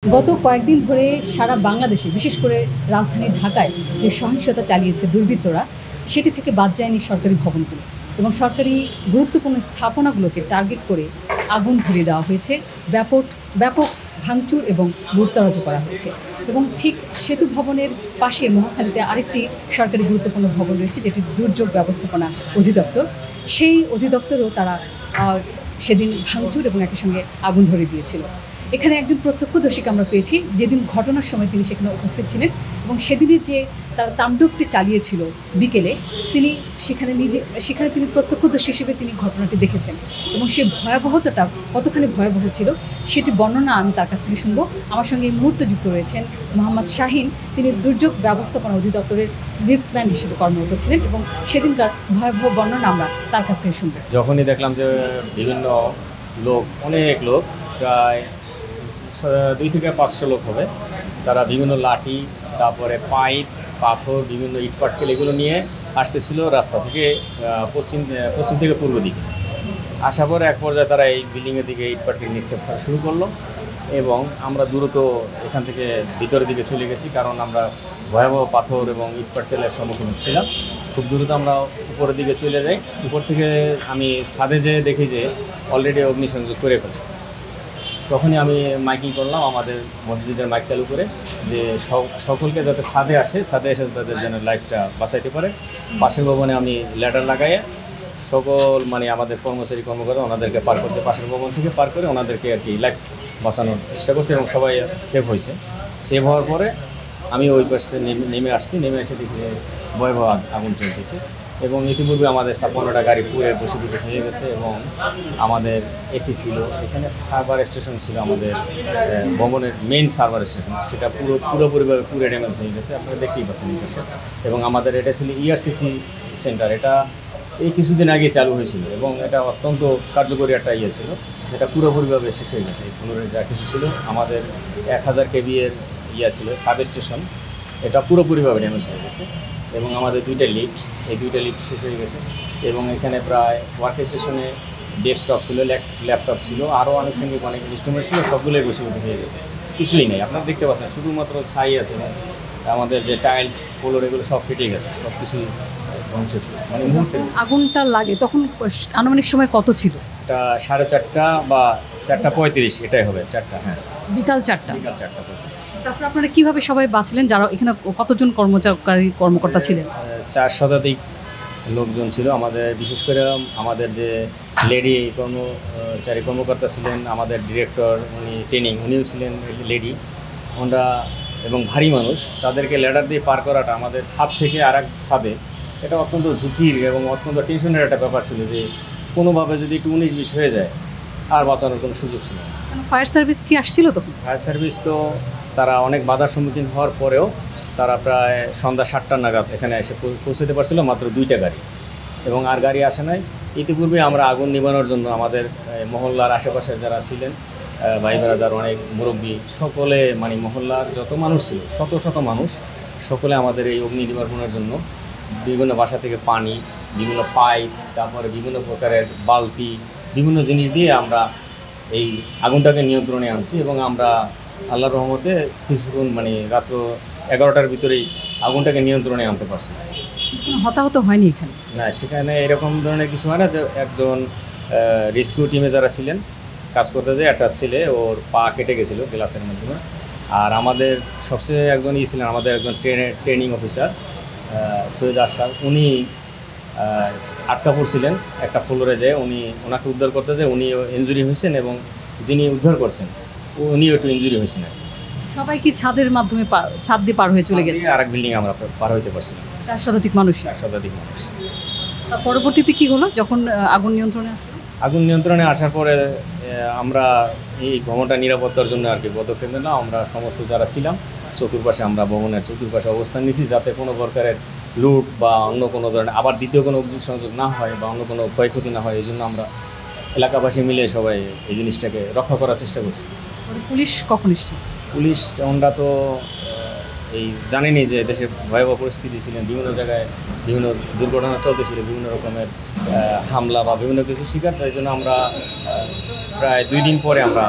গত কয়েকদিন ধরে সারা বাংলাদেশে বিশেষ করে রাজধানী ঢাকায় যে সহিংসতা চালিয়েছে দুর্বৃত্তরা সেটি থেকে বাদ যায়নি সরকারি ভবনগুলো এবং সরকারি গুরুত্বপূর্ণ স্থাপনাগুলোকে টার্গেট করে আগুন ধরিয়ে দেওয়া হয়েছে। ব্যাপক ব্যাপক ভাঙচুর এবং লুটতরাজ করা হয়েছে এবং ঠিক সেতু ভবনের পাশে মহাখালীতে আরেকটি সরকারি গুরুত্বপূর্ণ ভবন রয়েছে যেটি দুর্যোগ ব্যবস্থাপনা অধিদপ্তর। সেই অধিদপ্তরও তারা সেদিন ভাঙচুর এবং একই সঙ্গে আগুন ধরিয়ে দিয়েছিল। এখানে একজন প্রত্যক্ষদর্শীকে আমরা পেয়েছি, যেদিন ঘটনার সময় তিনি সেখানে উপস্থিত ছিলেন এবং সেদিনের যে তার তাণ্ডবটি চালিয়েছিল বিকেলে তিনি সেখানে তিনি প্রত্যক্ষদর্শী হিসেবে তিনি ঘটনাটি দেখেছেন এবং সেই ভয়াবহতাটা কতখানি ভয়াবহ ছিল সেটি বর্ণনা আমি তার কাছ থেকে শুনবো। আমার সঙ্গে এই মুহূর্তে যুক্ত রয়েছেন মোহাম্মদ শাহিন, তিনি দুর্যোগ ব্যবস্থাপনা অধিদপ্তরের লিফটম্যান হিসেবে কর্মরত ছিলেন এবং সেদিনকার ভয়াবহ বর্ণনা আমরা তার কাছ থেকে শুনবো। যখনই দেখলাম যে বিভিন্ন লোক, অনেক লোক, প্রায় 2 থেকে 500 লোক হবে, তারা বিভিন্ন লাঠি, তারপরে পাইপ, পাথর, বিভিন্ন ইটপাটকেল এগুলো নিয়ে আসতেছিল রাস্তা থেকে পশ্চিম থেকে পূর্ব দিকে। আসার পরে এক পর্যায়ে তারা এই বিল্ডিংয়ের দিকে ইটপাটকেল নিক্ষেপ করা শুরু করলো এবং আমরা দ্রুত এখান থেকে ভিতরের দিকে চলে গেছি, কারণ আমরা ভয়াবহ পাথর এবং ইটপাটকেলের সম্মুখীন হচ্ছিলাম। খুব দ্রুত আমরা উপরের দিকে চলে যাই। উপর থেকে আমি ছাদে যেয়ে দেখি যে অলরেডি অগ্নিসংযোগ করে ফেলছে। তখনই আমি মাইকিং করলাম আমাদের মসজিদের মাইক চালু করে যে সকলকে যাতে ছাদে এসে তাদের যেন লাইফটা বাঁচাইতে পারে। পাশের ভবনে আমি ল্যাডার লাগাইয়ে সকল আমাদের কর্মকর্তা ওনাদেরকে পার করছে, পাশের ভবন থেকে পার করে ওনাদেরকে আর কি লাইফ বাঁচানোর চেষ্টা করছে এবং সবাই সেভ হয়েছে। সেভ হওয়ার পরে আমি ওই পাশে নেমে এসে দেখি ভয়াবহ আগুন চলতেছে এবং ইতিপূর্বে আমাদের 56টা গাড়ি পুড়ে বসীভূত হয়ে গেছে এবং আমাদের এসি ছিল, এখানে সার্ভার স্টেশন ছিল, আমাদের ভবনের মেইন সার্ভার স্টেশন, সেটা পুরোপুরিভাবে পুরো ড্যামেজ হয়ে গেছে, আপনারা দেখতেই পাচ্ছেন এই পাশে। এবং আমাদের এটা ছিল ERCC সেন্টার, এটা এই কিছুদিন আগে চালু হয়েছিল এবং এটা অত্যন্ত কার্যকরী একটা ছিল, যেটা পুরোপুরিভাবে শেষ হয়ে গেছে। এই পুনরায় যা কিছু ছিল আমাদের 1000 kV এর ছিল সাব স্টেশন, এটা পুরোপুরিভাবে ড্যামেজ হয়ে গেছে এবং আমাদের 2টা লিফট, এই 2টা লিফট শেষ হয়ে গেছে এবং এখানে প্রায় ওয়ার্ক স্টেশনে ডেস্কটপ ছিল, ল্যাপটপ ছিল, আরও আনুষঙ্গিক অনেক ইনস্ট্রুমেন্ট ছিল, সবগুলোই বসীভূত হয়ে গেছে, কিছুই নেই। আপনারা দেখতে পাচ্ছেন শুধুমাত্র ছাই আছে, আমাদের যে টাইলস ফ্লোর এগুলো সব ফেটে গেছে, সব কিছুই ধ্বংস ছিল। আগুনটা লাগে তখন আনুমানিক সময় কত ছিল? এটা 4:30 বা 4:35 এটাই হবে, 4টা, হ্যাঁ, বিকাল 4টা। তারপর আপনারা কীভাবে সবাই বাঁচলেন? যারা এখানে কতজন কর্মকর্তা ছিলেন? 4 শতাধিক লোকজন ছিল আমাদের, বিশেষ করে আমাদের যে লেডি কর্মকর্তা ছিলেন, আমাদের ডিরেক্টর উনিও ছিলেন লেডি, ওনারা এবং ভারী মানুষ, তাদেরকে ল্যাডার দিয়ে পার করাটা আমাদের ছাদ থেকে আর এক ছাদে, এটা অত্যন্ত ঝুঁকির এবং অত্যন্ত টেনশনের একটা ব্যাপার ছিল যে কোনোভাবে যদি একটু 19-20 হয়ে যায় আর বাঁচানোর কোনো সুযোগ ছিল না। ফায়ার সার্ভিস কি আসছিল তখন? ফায়ার সার্ভিস তো তারা অনেক বাধার সম্মুখীন হওয়ার পরেও তারা প্রায় সন্ধ্যা 7টা নাগাদ এখানে এসে পৌঁছতে পারছিল, মাত্র 2টা গাড়ি এবং আর গাড়ি আসে নাই। ইতিপূর্বে আমরা আগুন নিবানোর জন্য আমাদের মহল্লার আশেপাশে যারা ছিলেন ভাই বেড়াদার, অনেক মুরব্বী, সকলে মহল্লার যত মানুষ ছিল, শত শত মানুষ, সকলে আমাদের এই অগ্নি নিবারণের জন্য বিভিন্ন বাসা থেকে পানি, বিভিন্ন পাইপ, তারপরে বিভিন্ন প্রকারের বালতি, বিভিন্ন জিনিস দিয়ে আমরা এই আগুনটাকে নিয়ন্ত্রণে আনছি এবং আমরা আল্লাহর রহমতে কিছুক্ষণ রাত্র 11টার ভিতরেই আগুনটাকে নিয়ন্ত্রণে আনতে পারছি। হতাহত হয়নি এখানে? না, সেখানে এরকম ধরনের কিছু হয় না। যে একজন রেস্কিউ টিমে যারা ছিলেন কাজ করতে, যে একটা ছেলে ওর পা কেটে গেছিলো গ্লাসের মাধ্যমে, আর আমাদের সবচেয়ে একজন ছিলেন আমাদের একজন ট্রেনিং অফিসার সৈয়দ আশরাফ, উনি আটকা পড়ছিলেন একটা ফ্লোরে, যে ওনাকে উদ্ধার করতে যায়, উনিও ইনজুরি হয়েছেন এবং যিনি উদ্ধার করছেন উনিও একটু ইনজুরি হয়েছেন। সবাই কি ছাদের মাধ্যমে ছাদ দিয়ে পার হয়ে চলে গেছে? আরেক বিল্ডিং আমরা পার হইতে পারছিলাম। 4 শতাধিক মানুষ। পরবর্তীতে কি হলো যখন আগুন নিয়ন্ত্রণে আসলো? আগুন নিয়ন্ত্রণে আসার পরে আমরা এই ভবনটা নিরাপত্তার জন্য আর কি পদক্ষেপ নিলাম। আমরা সমস্ত যারা ছিলাম চতুর্পাশে, আমরা ভবনের চতুর্পাশে অবস্থান নিয়েছি, যাতে কোনো প্রকারের লুট বা অন্য কোনো ধরনের আবার দ্বিতীয় কোনো অগ্নিসংযোগ না হয় বা অন্য কোনো ক্ষয়ক্ষতি না হয়। এই জন্য আমরা এলাকাবাসী মিলে সবাই এই জিনিসটাকে রক্ষা করার চেষ্টা করছি। পুলিশ কখন এসছে? পুলিশ ওনরা তো এই জানেনি যে দেশে ভয়াবহ পরিস্থিতি ছিলেন, বিভিন্ন জায়গায় বিভিন্ন দুর্ঘটনা চলতেছিল, বিভিন্ন রকমের হামলা বা বিভিন্ন কিছু শিকার। তাই জন্য আমরা প্রায় 2 দিন পরে আমরা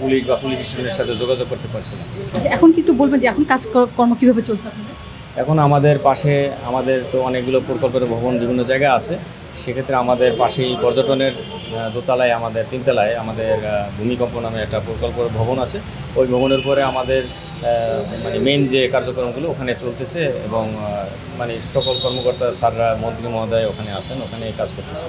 পুলিশ বা পুলিশ স্টেশনের সাথে যোগাযোগ করতে পারছি না। আচ্ছা, এখন কি একটু বলবেন যে এখন কাজকর্ম কীভাবে চলছে আপনাদের? এখন আমাদের পাশে আমাদের তো অনেকগুলো প্রকল্পের ভবন বিভিন্ন জায়গায় আছে, সেক্ষেত্রে আমাদের পাশেই পর্যটনের দোতলায় আমাদের 3 তলায় আমাদের ভূমিকম্প নামে একটা প্রকল্পের ভবন আছে। ওই ভবনের পরে আমাদের মানে মেইন যে কার্যক্রমগুলো ওখানে চলতেছে এবং মানে সকল কর্মকর্তা স্যাররা মন্ত্রী মহোদয় ওখানে আছেন, ওখানে কাজ করতেছে।